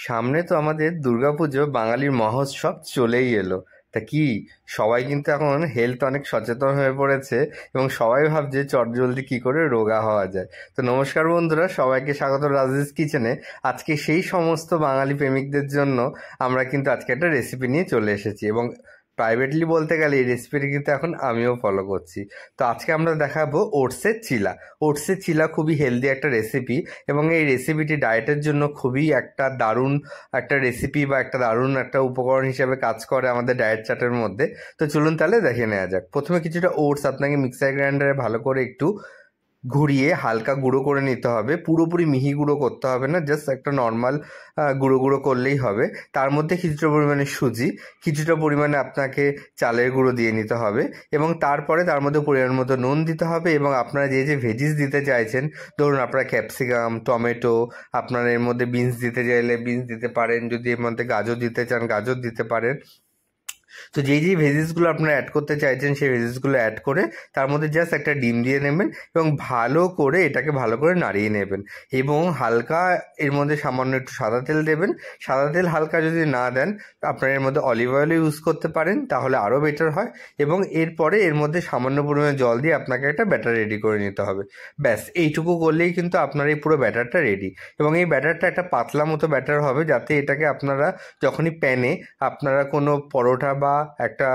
সামনে তো আমাদের দুর্গাপুজো, বাঙালির মহোৎসব চলেই এলো। তা কি সবাই কিন্তু এখন হেলথ অনেক সচেতন হয়ে পড়েছে এবং সবাই ভাবছে চটজলদি কি করে রোগা হওয়া যায়। তো নমস্কার বন্ধুরা, সবাইকে স্বাগত রাজেশ কিচেনে। আজকে সেই সমস্ত বাঙালি প্রেমিকদের জন্য আমরা কিন্তু আজকে একটা রেসিপি নিয়ে চলে এসেছি এবং প্রাইভেটলি বলতে গেলে এই রেসিপিটি কিন্তু এখন আমিও ফলো করছি। তো আজকে আমরা দেখাবো ওটসের চিলা। ওটসের চিলা খুবই হেলদি একটা রেসিপি এবং এই রেসিপিটি ডায়েটের জন্য খুবই একটা দারুণ একটা রেসিপি বা একটা দারুণ একটা উপকরণ হিসেবে কাজ করে আমাদের ডায়েট চার্টের মধ্যে। তো চলুন তাহলে দেখে নেওয়া যাক। প্রথমে কিছুটা ওটস আপনাকে মিক্সার গ্রাইন্ডারে ভালো করে একটু ঘুরিয়ে হালকা গুঁড়ো করে নিতে হবে। পুরোপুরি মিহি গুঁড়ো করতে হবে না, জাস্ট একটা নর্মাল গুঁড়ো গুঁড়ো করলেই হবে। তার মধ্যে কিছুটা পরিমাণে সুজি, কিছুটা পরিমাণে আপনাকে চালের গুঁড়ো দিয়ে নিতে হবে এবং তারপরে তার মধ্যে পরিমাণ মতো নুন দিতে হবে এবং আপনারা যে যে ভেজিস দিতে চাইছেন, ধরুন আপনারা ক্যাপসিকাম, টমেটো, আপনারা এর মধ্যে বিনস দিতে চাইলে বিনস দিতে পারেন, যদি এর মধ্যে গাজর দিতে চান গাজর দিতে পারেন। তো যেই যেই ভেজিসগুলো আপনারা অ্যাড করতে চাইছেন সেই ভেজিসগুলো অ্যাড করে তার মধ্যে জাস্ট একটা ডিম দিয়ে নেবেন এবং ভালো করে এটাকে ভালো করে নাড়িয়ে নেবেন এবং হালকা এর মধ্যে সামান্য একটু সাদা তেল দেবেন। সাদা তেল হালকা যদি না দেন, আপনারা এর মধ্যে অলিভ অয়েলও ইউজ করতে পারেন, তাহলে আরও বেটার হয়। এবং এরপরে এর মধ্যে সামান্য পরিমাণে জল দিয়ে আপনাকে একটা ব্যাটার রেডি করে নিতে হবে। ব্যাস এইটুকু করলেই কিন্তু আপনার এই পুরো ব্যাটারটা রেডি। এবং এই ব্যাটারটা একটা পাতলা মতো ব্যাটার হবে, যাতে এটাকে আপনারা যখনই প্যানে আপনারা কোনো পরোটা বা একটা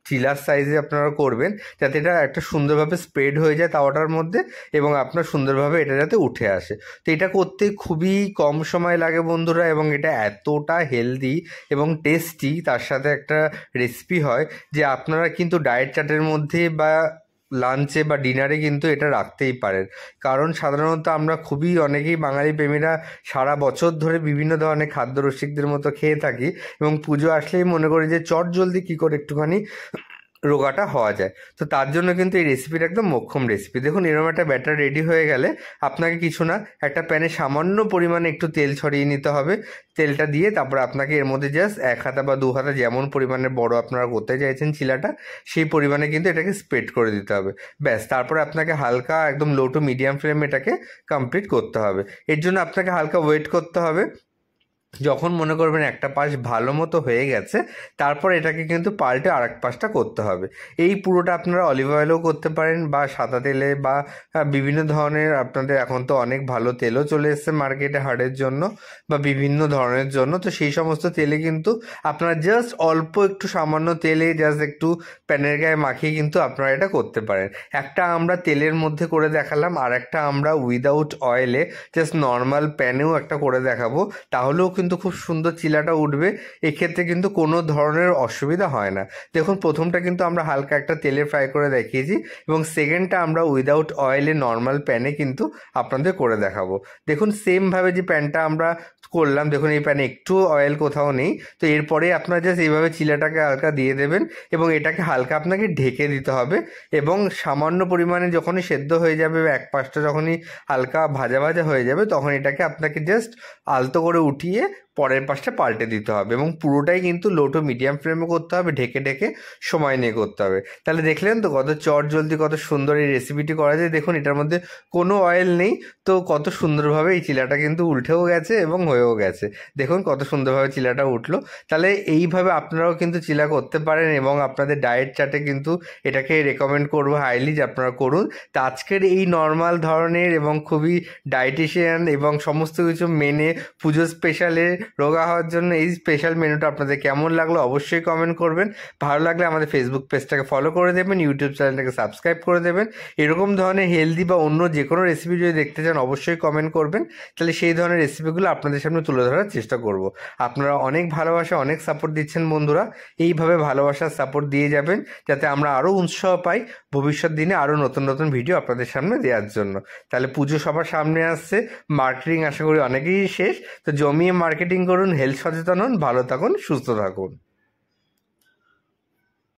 চিলার সাইজে আপনারা করবেন, যাতে এটা একটা সুন্দরভাবে স্প্রেড হয়ে যায় তাওয়াটার মধ্যে এবং আপনার সুন্দরভাবে এটা যাতে উঠে আসে। তো এটা করতে খুবই কম সময় লাগে বন্ধুরা, এবং এটা এতটা হেলদি এবং টেস্টি তার সাথে একটা রেসিপি হয় যে আপনারা কিন্তু ডায়েট চার্টের মধ্যে বা লাঞ্চে বা ডিনারে কিন্তু এটা রাখতেই পারেন। কারণ সাধারণত আমরা খুবই অনেকেই বাঙালি প্রেমীরা সারা বছর ধরে বিভিন্ন ধরনের খাদ্য রসিকদের মতো খেয়ে থাকি এবং পুজো আসলেই মনে করি যে চট জলদি কী করে একটুখানি রোগাটা হওয়া যায়। তো তার জন্য কিন্তু এই রেসিপিটা একদম মোক্ষম রেসিপি। দেখুন এরকম একটা ব্যাটার রেডি হয়ে গেলে আপনাকে কিছু না, একটা প্যানে সামান্য পরিমাণে একটু তেল ছড়িয়ে নিতে হবে। তেলটা দিয়ে তারপরে আপনাকে এর মধ্যে জাস্ট 1 হাতা বা 2 হাতা যেমন পরিমাণে বড় আপনারা করতে চাইছেন চিলাটা, সেই পরিমাণে কিন্তু এটাকে স্প্রেড করে দিতে হবে। ব্যাস তারপরে আপনাকে হালকা একদম লো টু মিডিয়াম ফ্লেমে এটাকে কমপ্লিট করতে হবে। এর জন্য আপনাকে হালকা ওয়েট করতে হবে। যখন মনে করবেন একটা পাশ ভালো মতো হয়ে গেছে, তারপর এটাকে কিন্তু পাল্টে আরেক পাশটা করতে হবে। এই পুরোটা আপনারা অলিভ অয়েলেও করতে পারেন বা সাদা তেলে বা বিভিন্ন ধরনের, আপনাদের এখন তো অনেক ভালো তেলও চলে এসছে মার্কেটে হার্টের জন্য বা বিভিন্ন ধরনের জন্য। তো সেই সমস্ত তেলে কিন্তু আপনারা জাস্ট অল্প একটু সামান্য তেলে জাস্ট একটু প্যানের গায়ে মাখিয়ে কিন্তু আপনারা এটা করতে পারেন। একটা আমরা তেলের মধ্যে করে দেখালাম, আর একটা আমরা উইদাউট অয়েলে জাস্ট নর্মাল প্যানেও একটা করে দেখাবো, তাহলেও কিন্তু খুব সুন্দর চিলাটা উঠবে। এক্ষেত্রে কিন্তু কোনো ধরনের অসুবিধা হয় না। দেখুন প্রথমটা কিন্তু আমরা হালকা একটা তেলে ফ্রাই করে দেখিয়েছি এবং সেকেন্ডটা আমরা উইদাউট অয়েলে নর্মাল প্যানে কিন্তু আপনাদের করে দেখাবো। দেখুন সেমভাবে যে প্যানটা আমরা করলাম, দেখুন এই প্যানে একটু অয়েল কোথাও নেই। তো এরপরে আপনারা জাস্ট এইভাবে চিলাটাকে হালকা দিয়ে দেবেন এবং এটাকে হালকা আপনাকে ঢেকে দিতে হবে এবং সামান্য পরিমাণে যখনই সেদ্ধ হয়ে যাবে, এক পাশটা যখনই হালকা ভাজা ভাজা হয়ে যাবে, তখন এটাকে আপনাকে জাস্ট আলতো করে উঠিয়ে পরের পাশটা পাল্টে দিতে হবে এবং পুরোটাই কিন্তু লো টু মিডিয়াম ফ্লেমে করতে হবে, ঢেকে ঢেকে সময় নিয়ে করতে হবে। তাহলে দেখলেন তো কত চট জলদি কত সুন্দর এই রেসিপিটি করা যায়। দেখুন এটার মধ্যে কোনো অয়েল নেই, তো কত সুন্দরভাবে এই চিলাটা কিন্তু উল্টেও গেছে এবং হয়েও গেছে। দেখুন কত সুন্দরভাবে চিলাটা উঠলো। তাহলে এইভাবে আপনারাও কিন্তু চিলা করতে পারেন এবং আপনাদের ডায়েট চার্টে কিন্তু এটাকে রেকমেন্ড করবো হাইলি যে আপনারা করুন। তো আজকের এই নর্মাল ধরনের এবং খুবই ডায়েটিশিয়ান এবং সমস্ত কিছু মেনে পুজো স্পেশালে রোগা হওয়ার জন্য এই স্পেশাল মেনুটা আপনাদের কেমন লাগলো অবশ্যই কমেন্ট করবেন। ভালো লাগলে আমাদের ফেসবুক পেজটাকে ফলো করে দেবেন, ইউটিউব চ্যানেলটাকে সাবস্ক্রাইব করে দেবেন। এরকম ধরনের হেলদি বা অন্য যে কোনো রেসিপি যদি দেখতে চান অবশ্যই কমেন্ট করবেন, তাহলে সেই ধরনের রেসিপিগুলো আপনাদের সামনে তুলে ধরার চেষ্টা করব। আপনারা অনেক ভালোবাসা অনেক সাপোর্ট দিচ্ছেন বন্ধুরা, এইভাবে ভালোবাসার সাপোর্ট দিয়ে যাবেন যাতে আমরা আরও উৎসাহ পাই ভবিষ্যৎ দিনে আরও নতুন নতুন ভিডিও আপনাদের সামনে দেওয়ার জন্য। তাহলে পুজো সবার সামনে আসছে, মার্কেটিং আশা করি অনেকেই শেষ। তো জমিয়ে মার্কেটিং করুন, হেলথ সচেতন হন, ভালো থাকুন, সুস্থ থাকুন।